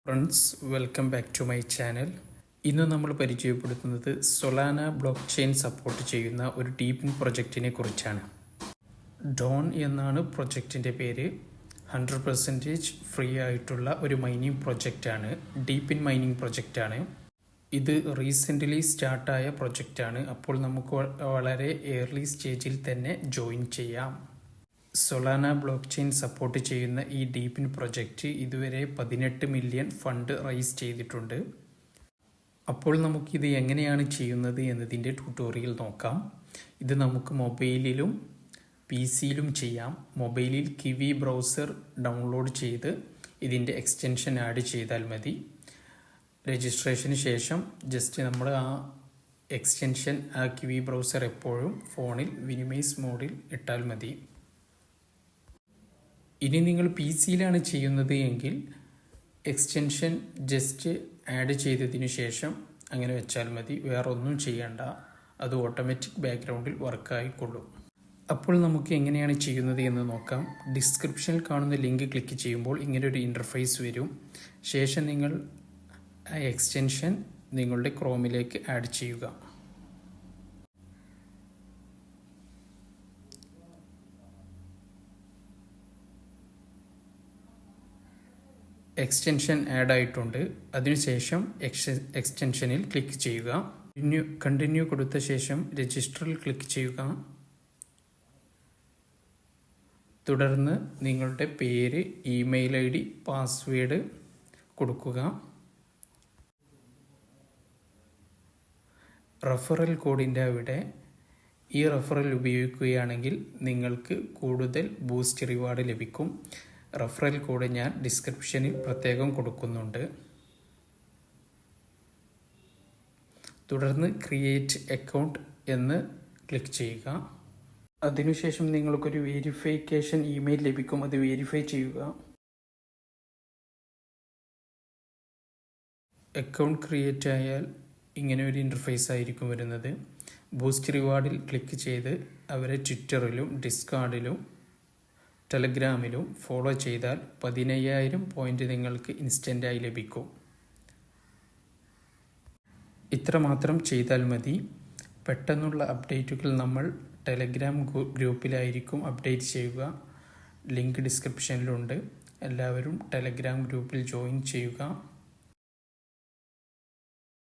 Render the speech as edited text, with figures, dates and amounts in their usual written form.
Friends, welcome back to my channel. ഇന്ന് നമ്മൾ പരിചയപ്പെടുത്തുന്നത് സൊലാന ബ്ലോക്ക് ചെയിൻ സപ്പോർട്ട് ചെയ്യുന്ന ഒരു ഡീപ്പിൻ പ്രൊജക്റ്റിനെ കുറിച്ചാണ്. ഡോൺ എന്നാണ് പ്രൊജക്റ്റിൻ്റെ പേര്. 100% ഫ്രീ ആയിട്ടുള്ള ഒരു മൈനിങ് പ്രൊജക്റ്റാണ്. ഡീപ്പിൻ മൈനിങ് പ്രൊജക്റ്റാണ്. ഇത് റീസെൻ്റ്ലി സ്റ്റാർട്ടായ പ്രൊജക്റ്റാണ്. അപ്പോൾ നമുക്ക് വളരെ ഏർലി സ്റ്റേജിൽ തന്നെ ജോയിൻ ചെയ്യാം. സൊലാന ബ്ലോക്ക് ചെയിൻ സപ്പോർട്ട് ചെയ്യുന്ന ഈ ഡീപ്പിൻ പ്രൊജക്റ്റ് ഇതുവരെ 18 മില്യൺ ഫണ്ട് റൈസ് ചെയ്തിട്ടുണ്ട്. അപ്പോൾ നമുക്കിത് എങ്ങനെയാണ് ചെയ്യുന്നത് എന്നതിൻ്റെ ട്യൂട്ടോറിയൽ നോക്കാം. ഇത് നമുക്ക് മൊബൈലിലും PC-യിലും ചെയ്യാം. മൊബൈലിൽ കിവി ബ്രൗസർ ഡൗൺലോഡ് ചെയ്ത് ഇതിൻ്റെ എക്സ്റ്റൻഷൻ ആഡ് ചെയ്താൽ മതി. രജിസ്ട്രേഷന് ശേഷം ജസ്റ്റ് നമ്മൾ ആ എക്സ്റ്റൻഷൻ കിവി ബ്രൗസർ എപ്പോഴും ഫോണിൽ മിനിമൈസ് മോഡിൽ ഇട്ടാൽ മതി. ഇനി നിങ്ങൾ PC-യിലാണ് ചെയ്യുന്നത് എങ്കിൽ എക്സ്റ്റൻഷൻ ജസ്റ്റ് ആഡ് ചെയ്തതിനു ശേഷം അങ്ങനെ വെച്ചാൽ മതി. വേറെ ഒന്നും ചെയ്യേണ്ട, അത് ഓട്ടോമാറ്റിക് ബാക്ക്ഗ്രൗണ്ടിൽ വർക്കായിക്കൊള്ളും. അപ്പോൾ നമുക്ക് എങ്ങനെയാണ് ചെയ്യുന്നത് എന്ന് നോക്കാം. ഡിസ്ക്രിപ്ഷനിൽ കാണുന്ന ലിങ്ക് ക്ലിക്ക് ചെയ്യുമ്പോൾ ഇങ്ങനൊരു ഇൻ്റർഫേസ് വരും. ശേഷം നിങ്ങൾ ആ എക്സ്റ്റൻഷൻ നിങ്ങളുടെ ക്രോമിലേക്ക് ആഡ് ചെയ്യുക. എക്സ്റ്റൻഷൻ ആഡ് ആയിട്ടുണ്ട്. അതിനുശേഷം എക്സ്റ്റൻഷനിൽ ക്ലിക്ക് ചെയ്യുക. കണ്ടിന്യൂ കൊടുത്ത ശേഷം രജിസ്റ്ററിൽ ക്ലിക്ക് ചെയ്യുക. തുടർന്ന് നിങ്ങളുടെ പേര്, ഇമെയിൽ ID, പാസ്വേഡ് കൊടുക്കുക. റഫറൽ കോഡിൻ്റെ അവിടെ ഈ റഫറൽ ഉപയോഗിക്കുകയാണെങ്കിൽ നിങ്ങൾക്ക് കൂടുതൽ ബൂസ്റ്റ് റിവാർഡ് ലഭിക്കും. റഫറൽ കോഡ് ഞാൻ ഡിസ്ക്രിപ്ഷനിൽ പ്രത്യേകം കൊടുക്കുന്നുണ്ട്. തുടർന്ന് ക്രിയേറ്റ് അക്കൗണ്ട് എന്ന് ക്ലിക്ക് ചെയ്യുക. അതിനുശേഷം നിങ്ങൾക്കൊരു വെരിഫിക്കേഷൻ ഇമെയിൽ ലഭിക്കും. അത് വെരിഫൈ ചെയ്യുക. അക്കൗണ്ട് ക്രിയേറ്റ് ആയാൽ ഇങ്ങനെ ഒരു ഇൻ്റർഫേസ് ആയിരിക്കും വരുന്നത്. ബൂസ്റ്റ് റിവാർഡിൽ ക്ലിക്ക് ചെയ്ത് അവരെ ട്വിറ്ററിലും ഡിസ്കോർഡിലും ടെലഗ്രാമിലും ഫോളോ ചെയ്താൽ 15,000 പോയിന്റ് നിങ്ങൾക്ക് ഇൻസ്റ്റൻ്റായി ലഭിക്കും. ഇത്ര മാത്രം ചെയ്താൽ മതി. പെട്ടെന്നുള്ള അപ്ഡേറ്റുകൾ നമ്മൾ ടെലഗ്രാം ഗ്രൂപ്പിലായിരിക്കും അപ്ഡേറ്റ് ചെയ്യുക. ലിങ്ക് ഡിസ്ക്രിപ്ഷനിലുണ്ട്. എല്ലാവരും ടെലഗ്രാം ഗ്രൂപ്പിൽ ജോയിൻ ചെയ്യുക.